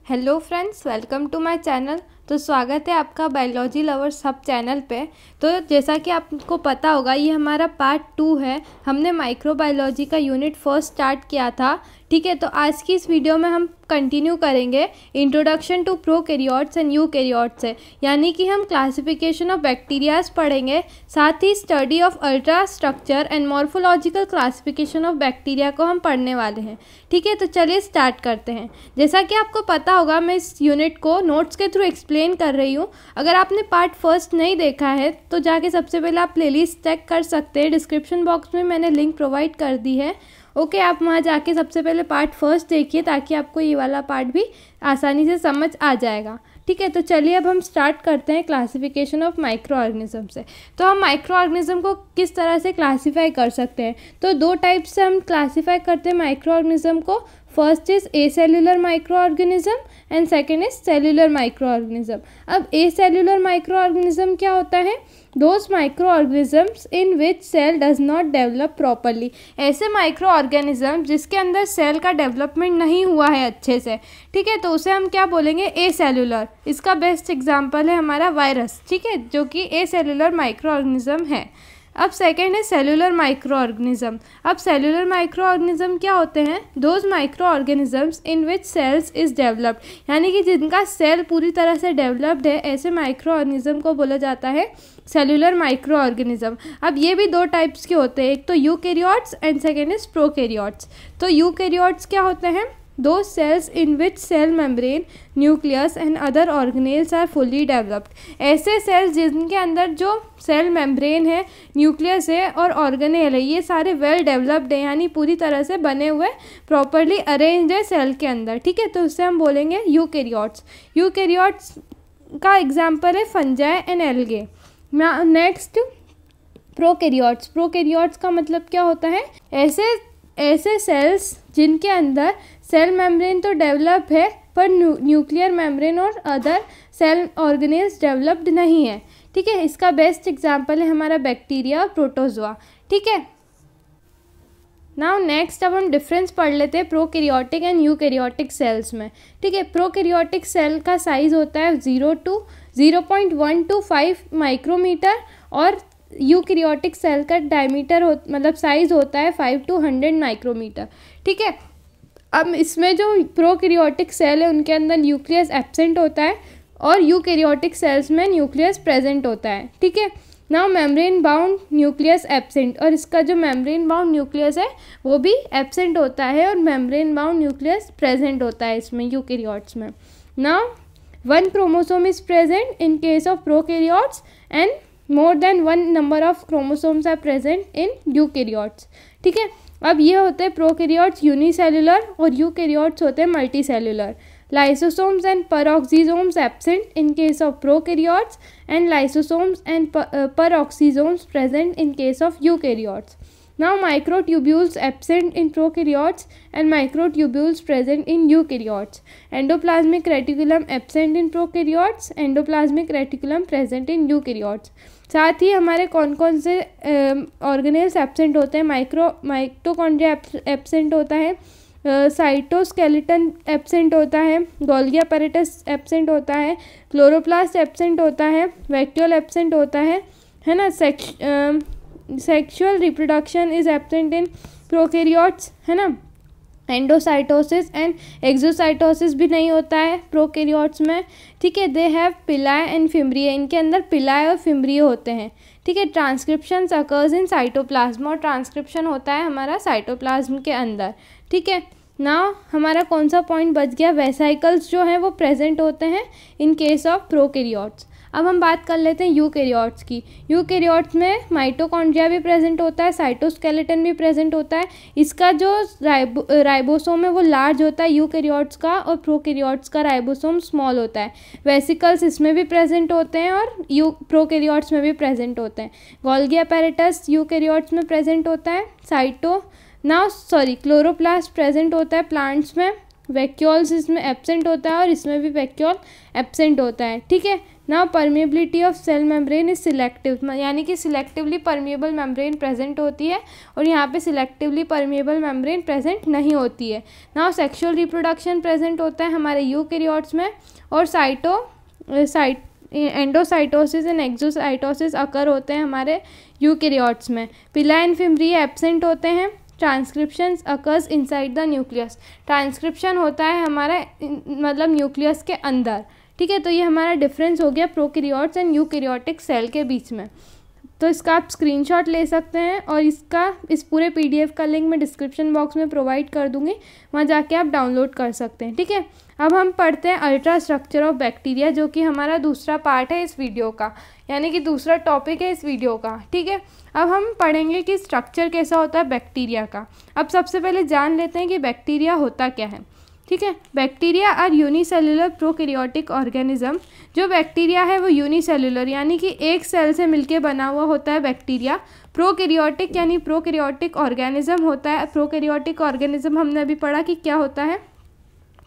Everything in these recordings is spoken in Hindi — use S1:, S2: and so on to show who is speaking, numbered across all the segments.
S1: Hello friends, welcome to my channel. तो स्वागत है आपका बायोलॉजी लवर सब चैनल पे। तो जैसा कि आपको पता होगा, ये हमारा पार्ट 2 है। हमने माइक्रोबायोलॉजी का यूनिट फर्स्ट स्टार्ट किया था, ठीक है। तो आज की इस वीडियो में हम कंटिन्यू करेंगे introduction to prokaryotes and eukaryotes से, यानी कि हम क्लासिफिकेशन ऑफ बैक्टीरियाज पढ़ेंगे, साथ ही study of ultra structure and morphological classification of bacteria को हम पढ़ने वाले हैं, ठीक है। तो चलिए स्टार्ट करते हैं। जैसा कि आपको पता होगा, मैं इस यूनिट को नोट्स के थ्रू एक्सप्लेन कर रही हूँ। अगर आपने पार्ट फर्स्ट नहीं देखा है तो जाके सबसे पहले आप प्लेलिस्ट चेक कर सकते हैं। डिस्क्रिप्शन बॉक्स में मैंने लिंक प्रोवाइड कर दी है, ओके। आप वहाँ जाके सबसे पहले पार्ट फर्स्ट देखिए, ताकि आपको ये वाला पार्ट भी आसानी से समझ आ जाएगा, ठीक है। तो चलिए अब हम स्टार्ट करते हैं क्लासिफिकेशन ऑफ माइक्रो ऑर्गेनिज्म से। तो हम माइक्रो ऑर्गेनिज्म को किस तरह से क्लासीफाई कर सकते हैं? तो दो टाइप से हम क्लासीफाई करते हैं माइक्रो ऑर्गेनिज्म को। First is acellular microorganism and second is cellular microorganism. अब ए सेल्यूलर माइक्रो ऑर्गेनिज्म क्या होता है? Those microorganisms in which cell does not develop properly. ऐसे माइक्रो ऑर्गेनिज्म जिसके अंदर सेल का डेवलपमेंट नहीं हुआ है अच्छे से, ठीक है, तो उसे हम क्या बोलेंगे? ए सेल्यूलर। इसका बेस्ट एग्जांपल है हमारा वायरस, ठीक है, जो कि ए सेल्यूलर माइक्रो ऑर्गेनिज्म है। अब सेकेंड है सेल्यूलर माइक्रो ऑर्गेनिज्म। अब सेल्यूलर माइक्रो ऑर्गेनिज्म क्या होते हैं? Those microorganisms in which cells is developed, यानी कि जिनका सेल पूरी तरह से डेवलप्ड है, ऐसे माइक्रो ऑर्गेनिज्म को बोला जाता है सेल्यूलर माइक्रो ऑर्गेनिज्म। अब ये भी दो टाइप्स के होते हैं, एक तो eukaryotes and second is prokaryotes. तो यूकैरियोट्स क्या होते हैं? Those cells in which cell membrane, nucleus and other organelles are fully developed. ऐसे सेल्स जिनके अंदर जो सेल मेम्ब्रेन है, न्यूक्लियस है और ऑर्गेनेल है, ये सारे वेल डेवलप्ड है, यानी पूरी तरह से बने हुए, प्रॉपरली अरेंज्ड है सेल के अंदर, ठीक है। तो उससे हम बोलेंगे यूकैरियोट्स। यूकैरियोट्स का एग्जाम्पल है fungi and algae. Next prokaryotes. Prokaryotes का मतलब क्या होता है? ऐसे सेल्स जिनके अंदर सेल मेम्ब्रेन तो डेवलप है, पर न्यूक्लियर मेम्ब्रेन और अदर सेल ऑर्गेनेल्स डेवलप्ड नहीं है, ठीक है। इसका बेस्ट एग्जांपल है हमारा बैक्टीरिया और प्रोटोजोआ, ठीक है। नाउ नेक्स्ट अब हम डिफरेंस पढ़ लेते हैं प्रोकैरियोटिक एंड यूकैरियोटिक सेल्स में, ठीक है। प्रोकैरियोटिक सेल का साइज होता है 0.1 to 5 माइक्रोमीटर और यूकैरियोटिक सेल का डायमीटर मतलब साइज होता है 5 to 100 माइक्रोमीटर, ठीक है। अब इसमें जो प्रोकैरियोटिक सेल है उनके अंदर न्यूक्लियस एब्सेंट होता है और यूकैरियोटिक सेल्स में न्यूक्लियस प्रेजेंट होता है, ठीक है। Now membrane bound nucleus absent, और इसका जो मेम्ब्रेन बाउंड न्यूक्लियस है वो भी एब्सेंट होता है और मेम्ब्रेन बाउंड न्यूक्लियस प्रेजेंट होता है इसमें यूकैरियोट्स में। Now 1 chromosome is present in case of prokaryotes and more than 1 number of chromosomes are present in eukaryotes, ठीक है। अब ये होते हैं प्रोकैरियोट्स यूनिसेल्युलर और यूकैरियोट्स होते हैं multicellular. Lysosomes and peroxisomes absent in case of prokaryotes and lysosomes and peroxisomes present in case of eukaryotes. Now microtubules absent in prokaryotes and microtubules present in eukaryotes. Endoplasmic reticulum absent in prokaryotes, endoplasmic reticulum present in eukaryotes. साथ ही हमारे कौन कौन से ऑर्गेनेल्स एब्सेंट होते हैं? माइटोकॉन्ड्रिया एब्सेंट होता है, साइटोस्केलेटन एब्सेंट होता है, गोल्गी अपैरेटस एब्सेंट होता है, क्लोरोप्लास्ट एब्सेंट होता है, वैक्यूल एब्सेंट होता है ना। Sexual reproduction is absent in prokaryotes, है ना। एंडोसाइटोसिस एंड एक्सोसाइटोसिस भी नहीं होता है प्रोकैरियोट्स में, ठीक है। दे हैव पिलाए एंड फिम्ब्रिया, इनके अंदर पिलाए और फिम्ब्रिया होते हैं, ठीक है। ट्रांसक्रिप्शन अकर्स इन साइटोप्लाज्म, और ट्रांसक्रिप्शन होता है हमारा साइटोप्लाज्म के अंदर, ठीक है। नाउ हमारा कौन सा पॉइंट बच गया? वेसाइकल्स जो हैं वो प्रेजेंट होते हैं इन केस ऑफ प्रोकैरियोट्स। अब हम बात कर लेते हैं यूकैरियोट्स की। यूकैरियोट्स में माइटोकॉन्ड्रिया भी प्रेजेंट होता है, साइटोस्केलेटन भी प्रेजेंट होता है। इसका जो राइबोसोम है वो लार्ज होता है यूकैरियोट्स का, और प्रोकैरियोट्स का राइबोसोम स्मॉल होता है। वेसिकल्स इसमें भी प्रेजेंट होते हैं और प्रोकैरियोट्स में भी प्रेजेंट होते हैं। गोल्गी अपैरेटस यूकैरियोट्स में प्रेजेंट होता है। क्लोरोप्लास्ट प्रेजेंट होता है प्लांट्स में। वैक्यूल्स इसमें एब्सेंट होता है और इसमें भी वैक्यूल एब्सेंट होता है, ठीक है। Now permeability of cell membrane is selective, यानी कि सिलेक्टिवली परमेबल मेम्ब्रेन प्रेजेंट होती है और यहाँ पे सिलेक्टिवली परमेबल मेम्ब्रेन प्रेजेंट नहीं होती है। नाउ सेक्सुअल रिप्रोडक्शन प्रेजेंट होता है हमारे यूकैरियोट्स में, और एंडोसाइटोसिस एंड एक्सोसाइटोसिस अकर होते हैं हमारे यूकैरियोट्स में। पिला एंड फिम्ब्रिया एब्सेंट होते हैं। Transcription occurs inside the nucleus, transcription होता है हमारा मतलब न्यूक्लियस के अंदर, ठीक है। तो ये हमारा डिफरेंस हो गया प्रोकैरियोट्स एंड यूकैरियोटिक सेल के बीच में। तो इसका आप स्क्रीनशॉट ले सकते हैं और इस पूरे पीडीएफ का लिंक मैं डिस्क्रिप्शन बॉक्स में प्रोवाइड कर दूंगी, वहाँ जाके आप डाउनलोड कर सकते हैं, ठीक है। अब हम पढ़ते हैं अल्ट्रा स्ट्रक्चर ऑफ बैक्टीरिया, जो कि हमारा दूसरा पार्ट है इस वीडियो का, यानी कि दूसरा टॉपिक है इस वीडियो का, ठीक है। अब हम पढ़ेंगे कि स्ट्रक्चर कैसा होता है बैक्टीरिया का। अब सबसे पहले जान लेते हैं कि बैक्टीरिया होता क्या है, ठीक है। Bacteria are unicellular prokaryotic organism. जो बैक्टीरिया है वो यूनिसेलुलर यानी कि एक सेल से मिलके बना हुआ होता है बैक्टीरिया। प्रोकैरियोटिक यानी प्रोकैरियोटिक ऑर्गेनिज्म होता है। प्रोकैरियोटिक ऑर्गेनिज्म हमने अभी पढ़ा कि क्या होता है,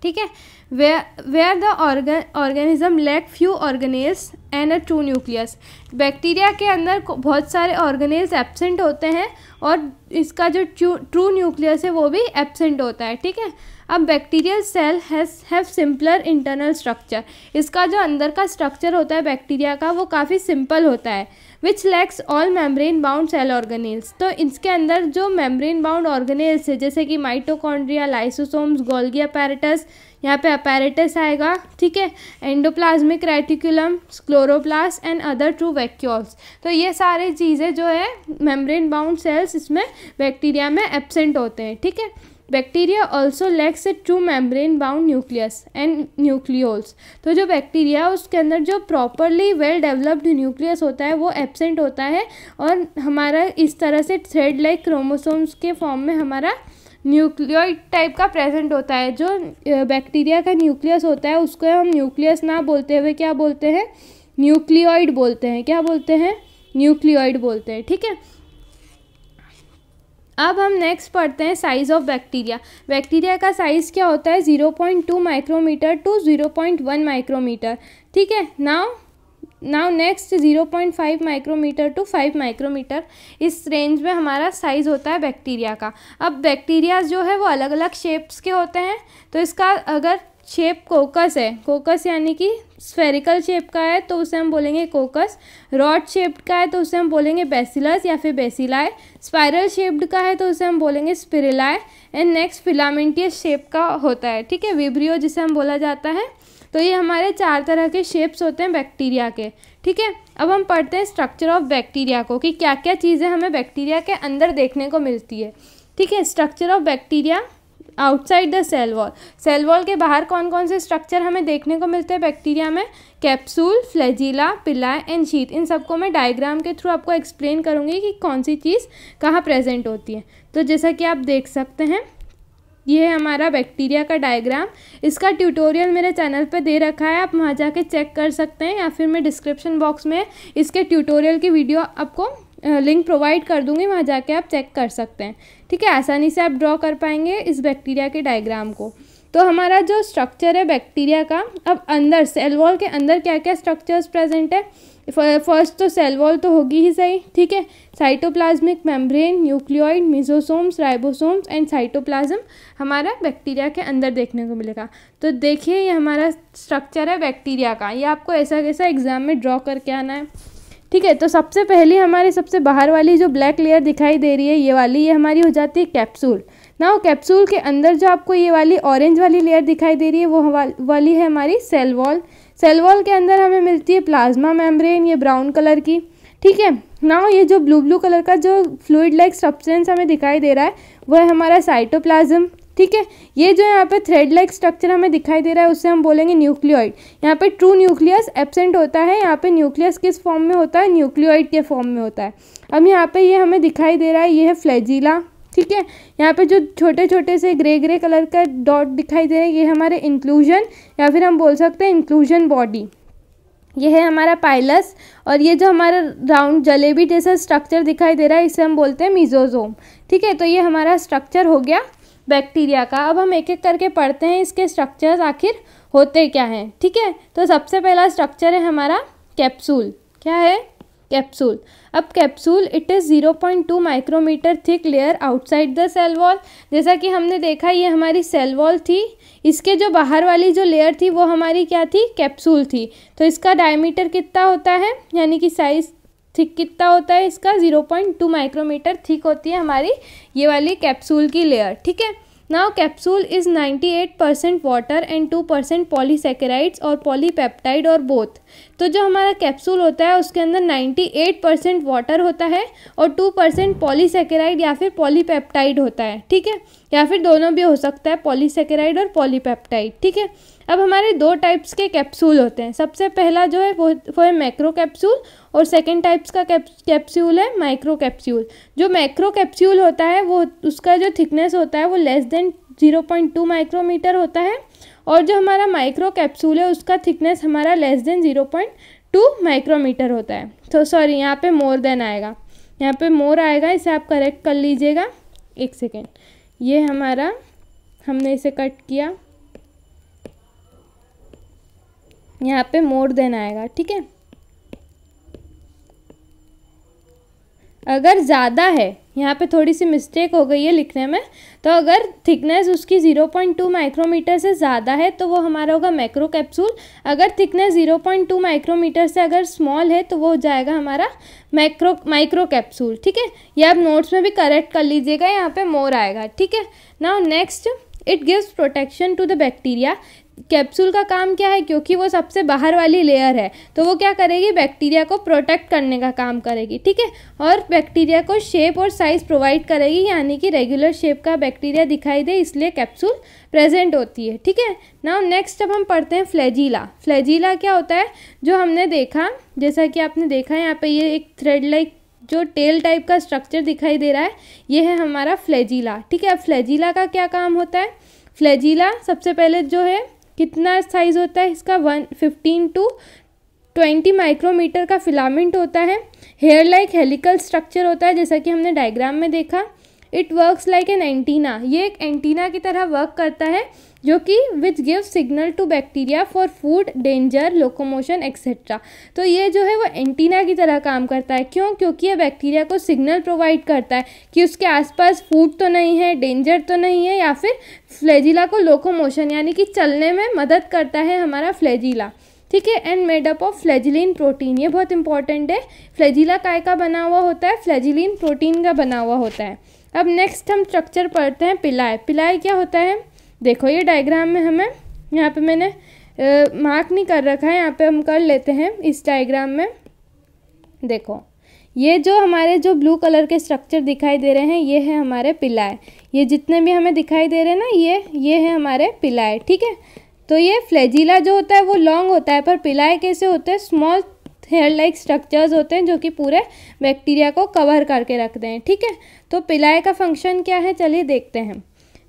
S1: ठीक है। Where the organism lack few organelles and a true nucleus. Bacteria के अंदर बहुत सारे ऑर्गेनेल्स एब्सेंट होते हैं और इसका जो ट्रू न्यूक्लियस है वो भी एब्सेंट होता है, ठीक है। अब bacterial cell have simpler internal structure. इसका जो अंदर का स्ट्रक्चर होता है बैक्टीरिया का वो काफ़ी सिंपल होता है। Which lacks all membrane bound cell organelles. तो इसके अंदर जो मेम्ब्रेन बाउंड ऑर्गेनेल्स है जैसे कि माइटोकॉन्ड्रिया, लाइसोसोम्स, गोल्गी अपैरेटस, यहाँ पे अपैरेटस आएगा, ठीक है, endoplasmic reticulum, chloroplast and other true vacuoles. तो ये सारी चीज़ें जो है मेम्ब्रेन बाउंड सेल्स इसमें बैक्टीरिया में एब्सेंट होते हैं, ठीक है। Bacteria also lacks a true membrane bound nucleus and nucleoles. तो जो बैक्टीरिया उसके अंदर जो प्रॉपरली वेल डेवलप्ड न्यूक्लियस होता है वो एब्सेंट होता है और हमारा इस तरह से थ्रेड लाइक क्रोमोसोम्स के फॉर्म में हमारा न्यूक्लियोइड टाइप का प्रेजेंट होता है। जो बैक्टीरिया का न्यूक्लियस होता है उसको हम न्यूक्लियस ना बोलते हुए क्या बोलते हैं, न्यूक्लियोइड बोलते हैं। क्या बोलते हैं, न्यूक्लियोइड बोलते हैं, ठीक है। अब हम नेक्स्ट पढ़ते हैं साइज़ ऑफ बैक्टीरिया। बैक्टीरिया का साइज़ क्या होता है, 0.2 माइक्रोमीटर टू 0.1 माइक्रोमीटर, ठीक है। Now next 0.5 micrometer to 5 micrometer, इस रेंज में हमारा साइज़ होता है बैक्टीरिया का। अब बैक्टीरिया जो है वो अलग अलग शेप्स के होते हैं। तो इसका अगर शेप कोकस है, कोकस यानी कि स्फेरिकल शेप का है तो उसे हम बोलेंगे कोकस। रॉड शेप्ड का है तो उसे हम बोलेंगे बेसिलस या फिर बेसिलाए। स्पाइरल शेप्ड का है तो उसे हम बोलेंगे स्पिरिलाए। एंड नेक्स्ट फिलामेंटियस शेप का होता है, ठीक है, विब्रियो जिसे हम बोला जाता है। तो ये हमारे 4 तरह के शेप्स होते हैं बैक्टीरिया के, ठीक है। अब हम पढ़ते हैं स्ट्रक्चर ऑफ बैक्टीरिया को कि क्या क्या चीज़ें हमें बैक्टीरिया के अंदर देखने को मिलती है, ठीक है। Structure of bacteria outside the cell wall. Cell wall के बाहर कौन कौन से स्ट्रक्चर हमें देखने को मिलते हैं बैक्टीरिया में, कैप्सूल, फ्लैजिला, पिला एंड शीथ। इन सबको मैं डायग्राम के थ्रू आपको एक्सप्लेन करूँगी कि कौन सी चीज़ कहाँ प्रेजेंट होती है। तो जैसा कि आप देख सकते हैं ये है हमारा बैक्टीरिया का डायग्राम। इसका ट्यूटोरियल मेरे चैनल पे दे रखा है, आप वहाँ जाके चेक कर सकते हैं या फिर मैं डिस्क्रिप्शन बॉक्स में इसके ट्यूटोरियल की वीडियो आपको लिंक प्रोवाइड कर दूंगी, वहाँ जाके आप चेक कर सकते हैं, ठीक है। आसानी से आप ड्रॉ कर पाएंगे इस बैक्टीरिया के डायग्राम को। तो हमारा जो स्ट्रक्चर है बैक्टीरिया का, अब अंदर सेल वॉल के अंदर क्या क्या स्ट्रक्चर्स प्रेजेंट है। फर्स्ट तो सेल वॉल तो होगी ही सही, ठीक है। Cytoplasmic membrane, nucleoid, mesosomes, ribosomes and cytoplasm हमारा बैक्टीरिया के अंदर देखने को मिलेगा। तो देखिए ये हमारा स्ट्रक्चर है बैक्टीरिया का, ये आपको ऐसा कैसा एग्जाम में ड्रॉ करके आना है, ठीक है। तो सबसे पहले हमारे सबसे बाहर वाली जो ब्लैक लेयर दिखाई दे रही है ये वाली, ये हमारी हो जाती है कैप्सूल। नाउ कैप्सूल के अंदर जो आपको ये वाली ऑरेंज वाली लेयर दिखाई दे रही है वो वाली है हमारी सेल वॉल। सेल वॉल के अंदर हमें मिलती है प्लाज्मा मेम्ब्रेन, ये ब्राउन कलर की, ठीक है। नाउ ये जो ब्लू कलर का जो फ्लूइड लाइक सब्सटेंस हमें दिखाई दे रहा है वो है हमारा साइटोप्लाज्म, ठीक है। ये जो यहाँ पे थ्रेड लाइक स्ट्रक्चर हमें दिखाई दे रहा है उससे हम बोलेंगे न्यूक्लियोइड। यहाँ पे ट्रू न्यूक्लियस एब्सेंट होता है, यहाँ पे न्यूक्लियस किस फॉर्म में होता है, न्यूक्लियोइड के फॉर्म में होता है। अब यहाँ पे ये हमें दिखाई दे रहा है ये है फ्लैजिला, ठीक है। यहाँ पे जो छोटे छोटे से ग्रे कलर का डॉट दिखाई दे रहा है ये हमारे इंक्लूजन या फिर हम बोल सकते हैं इंक्लूजन बॉडी। ये है हमारा पाइलस और ये जो हमारा राउंड जलेबी जैसा स्ट्रक्चर दिखाई दे रहा है इसे हम बोलते हैं मीजोजोम, ठीक है। तो ये हमारा स्ट्रक्चर हो गया बैक्टीरिया का। अब हम एक एक करके पढ़ते हैं इसके स्ट्रक्चर्स आखिर होते क्या हैं, ठीक है। तो सबसे पहला स्ट्रक्चर है हमारा कैप्सूल। क्या है? कैप्सूल। अब capsule it is 0.2 micrometer thick layer outside the cell wall. जैसा कि हमने देखा ये हमारी सेल वॉल थी, इसके जो बाहर वाली जो लेयर थी वो हमारी क्या थी? कैप्सूल थी। तो इसका डायमीटर कितना होता है, यानी कि साइज थिक कितना होता है इसका? 0.2 माइक्रोमीटर थिक होती है हमारी ये वाली कैप्सूल की लेयर, ठीक है। Now capsule is 98% water and 2% polysaccharides और पॉलीपेप्टाइड और बोथ। तो जो हमारा कैप्सूल होता है उसके अंदर 98% वाटर होता है और 2% पॉलीसेकेराइड या फिर पॉलीपेप्टाइड होता है, ठीक है, या फिर दोनों भी हो सकता है, पॉलीसेकेराइड और पॉलीपेप्टाइड, ठीक है। अब हमारे दो टाइप्स के कैप्सूल होते हैं। सबसे पहला जो है वो है मैक्रो कैप्सूल और सेकेंड टाइप्स का कैप्सूल है माइक्रो कैप्सूल। जो मैक्रो कैप्सूल होता है वो उसका जो थिकनेस होता है वो लेस देन 0.2 माइक्रोमीटर होता है और जो हमारा माइक्रो कैप्सूल है उसका थिकनेस हमारा लेस देन 0.2 माइक्रोमीटर होता है। तो सॉरी, यहाँ पे मोर देन आएगा, यहाँ पे मोर आएगा, इसे आप करेक्ट कर लीजिएगा। एक सेकेंड, ये हमारा हमने इसे कट किया, यहाँ पे मोर देन आएगा, ठीक है। अगर ज़्यादा है, यहाँ पे थोड़ी सी मिस्टेक हो गई है लिखने में, तो अगर थिकनेस उसकी 0.2 माइक्रोमीटर से ज़्यादा है तो वो हमारा होगा मैक्रो कैप्सूल। अगर थिकनेस 0.2 माइक्रोमीटर से अगर स्मॉल है तो वो हो जाएगा हमारा माइक्रो कैप्सूल, ठीक है। ये आप नोट्स में भी करेक्ट कर लीजिएगा, यहाँ पे मोर आएगा, ठीक है। Now next, it gives protection to the bacteria. Capsule का काम क्या है? क्योंकि वो सबसे बाहर वाली लेयर है तो वो क्या करेगी? बैक्टीरिया को प्रोटेक्ट करने का काम करेगी, ठीक है, और बैक्टीरिया को शेप और साइज प्रोवाइड करेगी, यानी कि रेगुलर शेप का बैक्टीरिया दिखाई दे, इसलिए कैप्सूल प्रेजेंट होती है, ठीक है। नाउ नेक्स्ट अब हम पढ़ते हैं फ्लैजिला। फ्लैजिला क्या होता है? जो हमने देखा, जैसा कि आपने देखा यहाँ पे ये एक थ्रेड लाइक जो टेल टाइप का स्ट्रक्चर दिखाई दे रहा है, ये है हमारा फ्लैजिला, ठीक है। अब फ्लैजिला का क्या काम होता है? फ्लैजिला सबसे पहले जो है कितना साइज होता है इसका? 15 to 20 माइक्रोमीटर का फिलामेंट होता है। हेयर लाइक हेलिकल स्ट्रक्चर होता है, जैसा कि हमने डायग्राम में देखा। It works like an antenna, ये एक एंटीना की तरह वर्क करता है जो कि which give signal to bacteria for food, danger, locomotion etcetera. तो ये जो है वो एंटीना की तरह काम करता है। क्यों? क्योंकि ये बैक्टीरिया को सिग्नल प्रोवाइड करता है कि उसके आसपास फूड तो नहीं है, डेंजर तो नहीं है, या फिर फ्लैजिला को लोकोमोशन यानी कि चलने में मदद करता है हमारा फ्लैजिला, ठीक है। And made up of flagellin protein, ये बहुत इंपॉर्टेंट है। फ्लैजिला काय का बना हुआ होता है? फ्लैजिलिन प्रोटीन का बना हुआ होता है। अब नेक्स्ट हम स्ट्रक्चर पढ़ते हैं पिलाय। पिलाय क्या होता है? देखो ये डायग्राम में हमें, यहाँ पे मैंने मार्क नहीं कर रखा है, यहाँ पे हम कर लेते हैं इस डायग्राम में। देखो ये जो हमारे जो ब्लू कलर के स्ट्रक्चर दिखाई दे रहे हैं ये है हमारे पिलाय। ये जितने भी हमें दिखाई दे रहे हैं ना ये है हमारे पिलाय, ठीक है। तो ये फ्लैजिला जो होता है वो लॉन्ग होता है, पर पिलाय कैसे होते हैं? स्मॉल हेयर लाइक स्ट्रक्चर्स होते हैं जो कि पूरे बैक्टीरिया को कवर करके रखते हैं, ठीक है। तो पिलाय का फंक्शन क्या है? चलिए देखते हैं।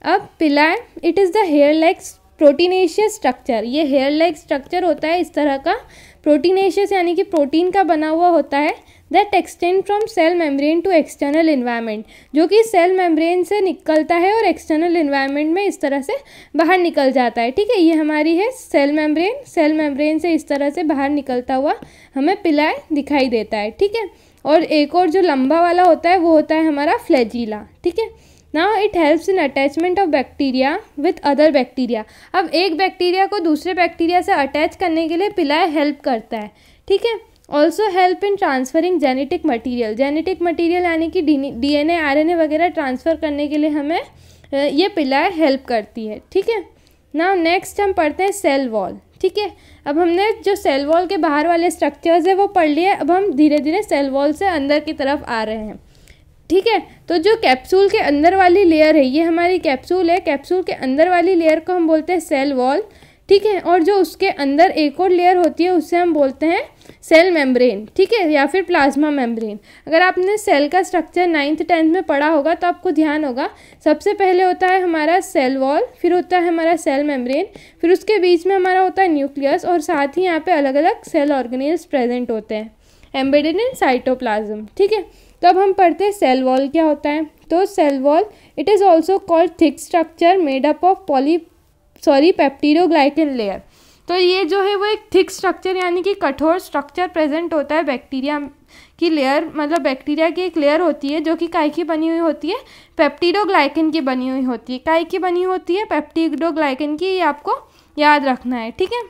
S1: अब pili it is the hair like proteinaceous structure. ये हेयर लाइक स्ट्रक्चर होता है इस तरह का, प्रोटीनेशियस यानी कि प्रोटीन का बना हुआ होता है, that extend from cell membrane to external environment, जो कि सेल मेम्ब्रेन से निकलता है और एक्सटर्नल इन्वायरमेंट में इस तरह से बाहर निकल जाता है, ठीक है। ये हमारी है सेल मेम्ब्रेन, सेल मेम्ब्रेन से इस तरह से बाहर निकलता हुआ हमें पिलाय दिखाई देता है, ठीक है। और एक और जो लंबा वाला होता है वो होता है हमारा फ्लैजिला, ठीक है। Now it helps in attachment of bacteria with other bacteria. अब एक बैक्टीरिया को दूसरे बैक्टीरिया से अटैच करने के लिए पिलाय हेल्प करता है, ठीक है। Also help in transferring genetic material. Genetic material यानी कि DNA RNA वगैरह ट्रांसफ़र करने के लिए हमें ये पिलाय हेल्प करती है, ठीक है। नाउ नेक्स्ट हम पढ़ते हैं सेल वॉल, ठीक है। अब हमने जो सेल वॉल के बाहर वाले स्ट्रक्चर्स है वो पढ़ लिए, अब हम धीरे धीरे सेल वॉल से अंदर की तरफ आ रहे हैं, ठीक है। तो जो कैप्सूल के अंदर वाली लेयर है ये हमारी कैप्सूल है, कैप्सूल के अंदर वाली लेयर को हम बोलते हैं सेल वॉल, ठीक है। और जो उसके अंदर एक और लेयर होती है उससे हम बोलते हैं सेल मेम्ब्रेन, ठीक है, या फिर प्लाज्मा मेम्ब्रेन। अगर आपने सेल का स्ट्रक्चर 9th 10th में पढ़ा होगा तो आपको ध्यान होगा, सबसे पहले होता है हमारा सेल वॉल, फिर होता है हमारा सेल मेम्ब्रेन, फिर उसके बीच में हमारा होता है न्यूक्लियस, और साथ ही यहाँ पे अलग अलग सेल ऑर्गेनेल्स प्रेजेंट होते हैं एम्बेडेड इन साइटोप्लाज्म, ठीक है। तो अब हम पढ़ते हैं सेल वॉल क्या होता है। तो cell wall it is also called thick structure made up of peptidoglycan layer. तो ये जो है वो एक थिक स्ट्रक्चर यानी कि कठोर स्ट्रक्चर प्रेजेंट होता है बैक्टीरिया की लेयर, मतलब बैक्टीरिया की एक लेयर होती है जो कि काय की बनी हुई होती है, पेप्टिडोग्लाइकन की बनी हुई होती है। काय की बनी होती है, पेप्टिडोग्लाइकन की, ये आपको याद रखना है, ठीक है।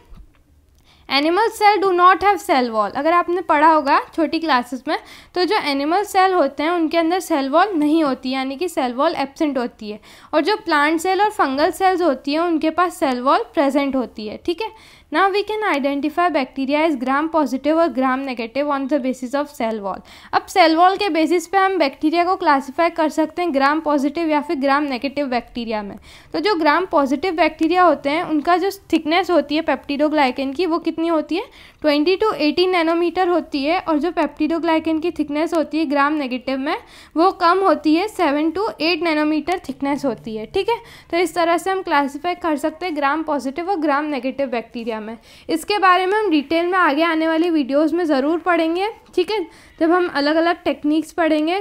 S1: Animal cell do not have cell wall, अगर आपने पढ़ा होगा छोटी क्लासेस में, तो जो एनिमल सेल होते हैं उनके अंदर सेल वॉल नहीं होती, यानी कि सेल वॉल एब्सेंट होती है। और जो प्लांट सेल और फंगल सेल्स होती हैं उनके पास सेल वॉल प्रेजेंट होती है, ठीक है। Now we can identify bacteria as gram positive और gram negative on the basis of cell wall. अब सेल वॉल के बेसिस पे हम बैक्टीरिया को क्लासीफाई कर सकते हैं ग्राम पॉजिटिव या फिर ग्राम नेगेटिव बैक्टीरिया में। तो जो ग्राम पॉजिटिव बैक्टीरिया होते हैं उनका जो थिकनेस होती है पेप्टिडोग्लाइकन की वो कितनी होती है, 20 to 80 नैनोमीटर होती है। और जो पेप्टिडोग्लाइकन की थिकनेस होती है ग्राम नेगेटिव में वो कम होती है, 7 to 8 नैनोमीटर थिकनेस होती है, ठीक है। तो इस तरह से हम क्लासीफाई कर सकते हैं ग्राम पॉजिटिव और ग्राम नेगेटिव बैक्टीरिया में। इसके बारे में हम डिटेल में आगे आने वाली वीडियोस में ज़रूर पढ़ेंगे, ठीक है, जब हम अलग अलग टेक्निक्स पढ़ेंगे,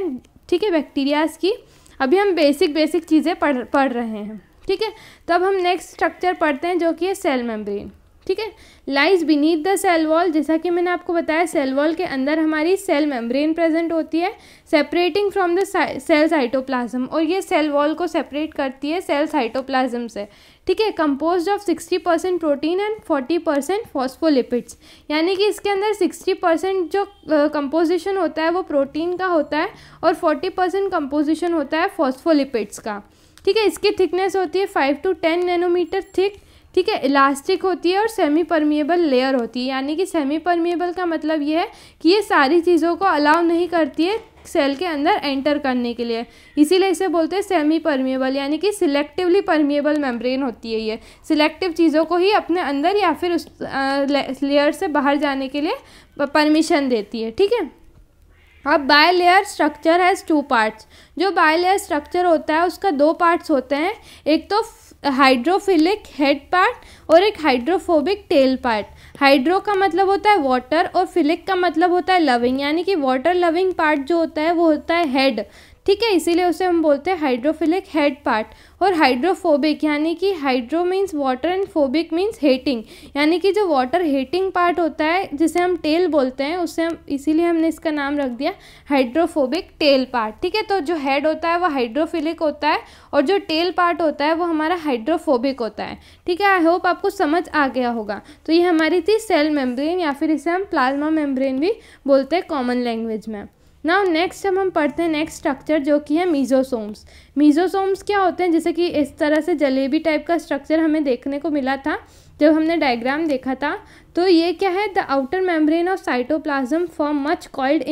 S1: ठीक है, बैक्टीरियाज की। अभी हम बेसिक चीज़ें पढ़ रहे हैं, ठीक है। तो अब हम नेक्स्ट स्ट्रक्चर पढ़ते हैं जो कि है सेल मेम्ब्रेन, ठीक है। Lies beneath the cell wall, जैसा कि मैंने आपको बताया सेल वॉल के अंदर हमारी सेल मेम्ब्रेन प्रेजेंट होती है, separating from the cell cytoplasm, और ये सेल वॉल को सेपरेट करती है सेल साइटोप्लाज्म से, ठीक है। Composed of 60% protein and 40% phospholipids, यानी कि इसके अंदर 60% जो कंपोजिशन होता है वो प्रोटीन का होता है और 40% कंपोजिशन होता है फॉस्फोलिपिड्स का, ठीक है। इसकी थिकनेस होती है 5 to 10 नैनोमीटर थिक, ठीक है। इलास्टिक होती है और सेमी परमिएबल लेयर होती है, यानी कि सेमी परमिएबल का मतलब ये है कि ये सारी चीज़ों को अलाउ नहीं करती है सेल के अंदर एंटर करने के लिए, इसीलिए इसे बोलते हैं सेमी परमिएबल, यानी कि सिलेक्टिवली परमिएबल मेम्ब्रेन होती है। ये सिलेक्टिव चीज़ों को ही अपने अंदर या फिर उस लेयर से बाहर जाने के लिए परमिशन देती है, ठीक है। अब बायलेयर स्ट्रक्चर हैज़ 2 पार्ट्स। जो बायलेयर स्ट्रक्चर होता है उसका 2 पार्ट्स होते हैं, एक तो हाइड्रोफिलिक हेड पार्ट और एक हाइड्रोफोबिक टेल पार्ट। हाइड्रो का मतलब होता है वाटर और फिलिक का मतलब होता है लविंग, यानी कि वाटर लविंग पार्ट जो होता है वो होता है हेड, ठीक है, इसीलिए उसे हम बोलते हैं हाइड्रोफिलिक हेड पार्ट। और हाइड्रोफोबिक यानी कि hydro means water and phobic means hating, यानी कि जो वाटर हेटिंग पार्ट होता है जिसे हम टेल बोलते हैं उससे हम इसीलिए हमने इसका नाम रख दिया हाइड्रोफोबिक टेल पार्ट, ठीक है। तो जो हेड होता है वो हाइड्रोफिलिक होता है और जो टेल पार्ट होता है वो हमारा हाइड्रोफोबिक होता है, ठीक है। आई होप आपको समझ आ गया होगा। तो ये हमारी थी सेल मेम्ब्रेन या फिर इसे हम प्लाज्मा मेम्ब्रेन भी बोलते हैं कॉमन लैंग्वेज में। नाउ नेक्स्ट हम पढ़ते हैं नेक्स्ट स्ट्रक्चर जो कि है मीजोसोम्स। मीजोसोम्स क्या होते हैं, जैसे कि इस तरह से जलेबी टाइप का स्ट्रक्चर हमें देखने को मिला था जब हमने डायग्राम देखा था। तो ये क्या है, the outer membrane of cytoplasm form much called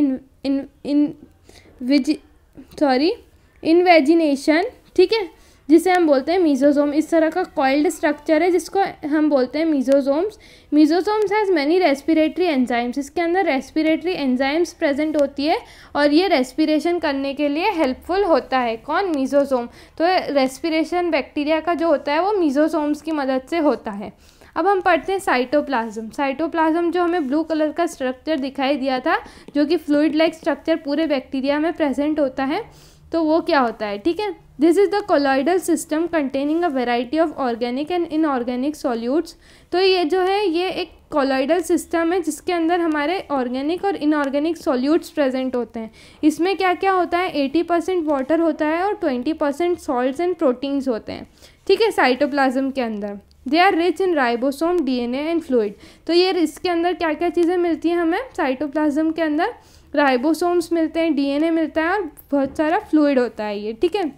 S1: invagination, ठीक है, जिसे हम बोलते हैं मीजोसोम। इस तरह का कॉइल्ड स्ट्रक्चर है जिसको हम बोलते हैं मीजोसोम्स। मीजोसोम्स हैज़ मेनी रेस्पिरेटरी एंजाइम्स, इसके अंदर रेस्पिरेटरी एंजाइम्स प्रेजेंट होती है और ये रेस्पिरेशन करने के लिए हेल्पफुल होता है। कौन, मीजोसोम। तो रेस्पिरेशन बैक्टीरिया का जो होता है वो मीजोसोम्स की मदद से होता है। अब हम पढ़ते हैं साइटोप्लाज्म। साइटोप्लाज्म जो हमें ब्लू कलर का स्ट्रक्चर दिखाई दिया था जो कि फ्लूइड लाइक स्ट्रक्चर पूरे बैक्टीरिया में प्रेजेंट होता है, तो वो क्या होता है, ठीक है। This is the colloidal system containing a variety of organic and inorganic solutes. तो ये जो है ये एक कोलॉइडल सिस्टम है जिसके अंदर हमारे ऑर्गेनिक और इनऑर्गेनिक सॉल्यूट्स प्रेजेंट होते हैं। इसमें क्या क्या होता है, 80% वाटर होता है और 20% सॉल्ट्स एंड प्रोटीन्स होते हैं, ठीक है, साइटोप्लाज्म के अंदर। They are rich in ribosome, DNA and fluid. तो ये इसके अंदर क्या क्या चीज़ें मिलती हैं हमें साइटोप्लाज्म के अंदर, राइबोसोम्स मिलते हैं, डीएनए मिलता है और बहुत सारा फ्लूइड होता है ये, ठीक है।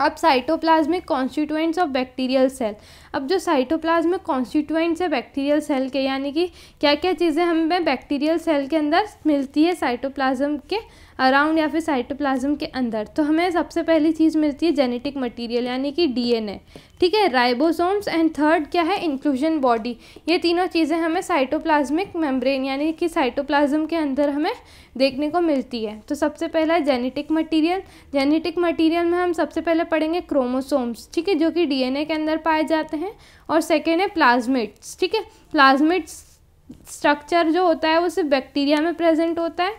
S1: अब cytoplasmic constituents of bacterial cell. अब जो साइटोप्लाज्मिक कॉन्स्टिट्यूएंट्स है बैक्टीरियल सेल के, यानी कि क्या क्या चीज़ें हमें बैक्टीरियल सेल के अंदर मिलती है साइटोप्लाज्म के अराउंड या फिर साइटोप्लाज्म के अंदर। तो हमें सबसे पहली चीज़ मिलती है जेनेटिक मटेरियल यानी कि डीएनए, ठीक है, राइबोसोम्स एंड थर्ड क्या है, इंक्लूजन बॉडी। ये तीनों चीज़ें हमें साइटोप्लाज्मिक मेम्ब्रेन यानी कि साइटोप्लाज्म के अंदर हमें देखने को मिलती है। तो सबसे पहला है जेनेटिक मटेरियल। जेनेटिक मटेरियल में हम सबसे पहले पढ़ेंगे क्रोमोसोम्स, ठीक है, जो कि डीएनए के अंदर पाए जाते हैं। और सेकेंड है प्लाज्मिड्स, ठीक है। प्लाज्मिड्स स्ट्रक्चर जो होता है वो सिर्फ बैक्टीरिया में प्रेजेंट होता है,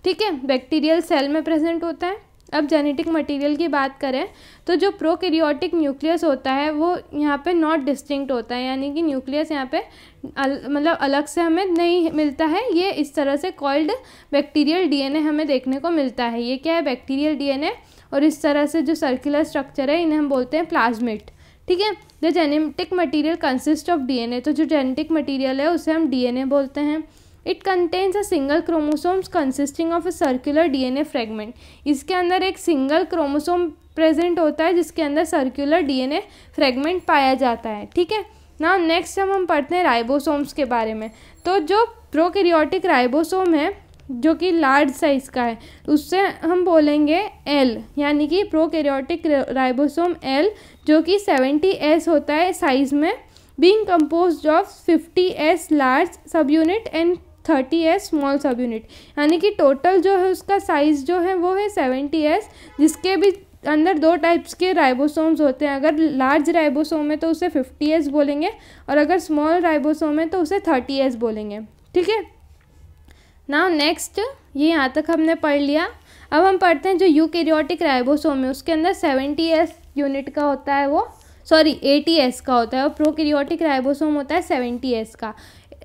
S1: ठीक है, बैक्टीरियल सेल में प्रेजेंट होता है। अब जेनेटिक मटेरियल की बात करें तो जो प्रोकैरियोटिक न्यूक्लियस होता है वो यहाँ पे नॉट डिस्टिंक्ट होता है, यानी कि न्यूक्लियस यहाँ पे मतलब अलग से हमें नहीं मिलता है। ये इस तरह से कॉल्ड बैक्टीरियल डीएनए हमें देखने को मिलता है। ये क्या है, बैक्टीरियल डीएनए। और इस तरह से जो सर्कुलर स्ट्रक्चर है इन्हें हम बोलते हैं प्लाज्मिड। ठीक है, the genetic material consist of DNA, तो जो जेनेटिक मटीरियल है उसे हम डीएनए बोलते हैं। It contains a single chromosomes consisting of a circular DNA fragment. इसके अंदर एक सिंगल क्रोमोसोम प्रेजेंट होता है जिसके अंदर सर्कुलर डीएनए फ्रेगमेंट पाया जाता है। ठीक है, नाउ नेक्स्ट हम पढ़ते हैं राइबोसोम्स के बारे में। तो जो प्रोकैरियोटिक राइबोसोम है जो कि लार्ज साइज का है उससे हम बोलेंगे एल, यानी कि प्रोकैरियोटिक राइबोसोम एल जो कि 70S होता है साइज में, being composed of 50S large सब यूनिट एंड 30S स्मॉल सब यूनिट, यानी कि टोटल जो है उसका साइज जो है वो है 70S, जिसके भी अंदर दो टाइप्स के राइबोसोम्स होते हैं। अगर लार्ज राइबोसोम है तो उसे 50S बोलेंगे और अगर स्मॉल राइबोसोम है तो उसे 30S बोलेंगे। ठीक है, नाउ नेक्स्ट ये यहाँ तक हमने पढ़ लिया। अब हम पढ़ते हैं जो यूकैरियोटिक राइबोसोम है उसके अंदर 70S यूनिट का होता है, वो 80S का होता है, और प्रोकैरियोटिक राइबोसोम होता है 70S का।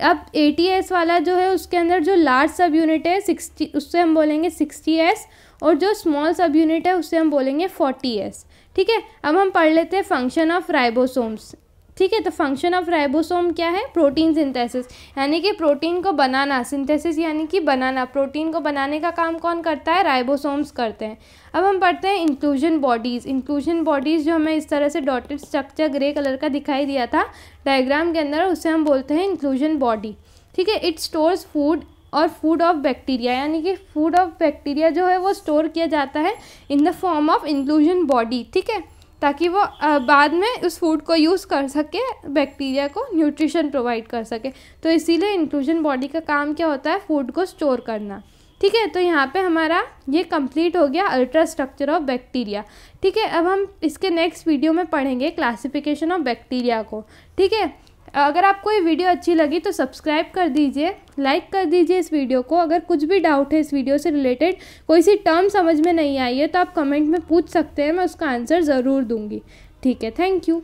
S1: अब 80S वाला जो है उसके अंदर जो लार्ज सब यूनिट है 60, उससे हम बोलेंगे 60S, और जो स्मॉल सब यूनिट है उससे हम बोलेंगे 40S। ठीक है, अब हम पढ़ लेते हैं फंक्शन ऑफ राइबोसोम्स। ठीक है, तो फंक्शन ऑफ राइबोसोम क्या है, प्रोटीन सिंथेसिस, यानी कि प्रोटीन को बनाना, सिंथेसिस यानी कि बनाना, प्रोटीन को बनाने का काम कौन करता है, राइबोसोम्स करते हैं। अब हम पढ़ते हैं इंक्लूजन बॉडीज़। इंक्लूजन बॉडीज़ जो हमें इस तरह से डॉटेड स्ट्रक्चर ग्रे कलर का दिखाई दिया था डायग्राम के अंदर, उसे हम बोलते हैं इंक्लूजन बॉडी। ठीक है, इट स्टोर्स फूड और फूड ऑफ बैक्टीरिया, यानी कि फूड ऑफ बैक्टीरिया जो है वो स्टोर किया जाता है in the form of inclusion body. ठीक है, ताकि वो बाद में उस फूड को यूज़ कर सके, बैक्टीरिया को न्यूट्रिशन प्रोवाइड कर सके। तो इसीलिए इंक्लूजन बॉडी का काम क्या होता है, फूड को स्टोर करना। ठीक है, तो यहाँ पे हमारा ये कंप्लीट हो गया अल्ट्रा स्ट्रक्चर ऑफ बैक्टीरिया। ठीक है, अब हम इसके नेक्स्ट वीडियो में पढ़ेंगे क्लासिफिकेशन ऑफ बैक्टीरिया को। ठीक है, अगर आपको ये वीडियो अच्छी लगी तो सब्सक्राइब कर दीजिए, लाइक कर दीजिए इस वीडियो को। अगर कुछ भी डाउट है इस वीडियो से रिलेटेड, कोई सी टर्म समझ में नहीं आई है तो आप कमेंट में पूछ सकते हैं, मैं उसका आंसर ज़रूर दूंगी। ठीक है, थैंक यू।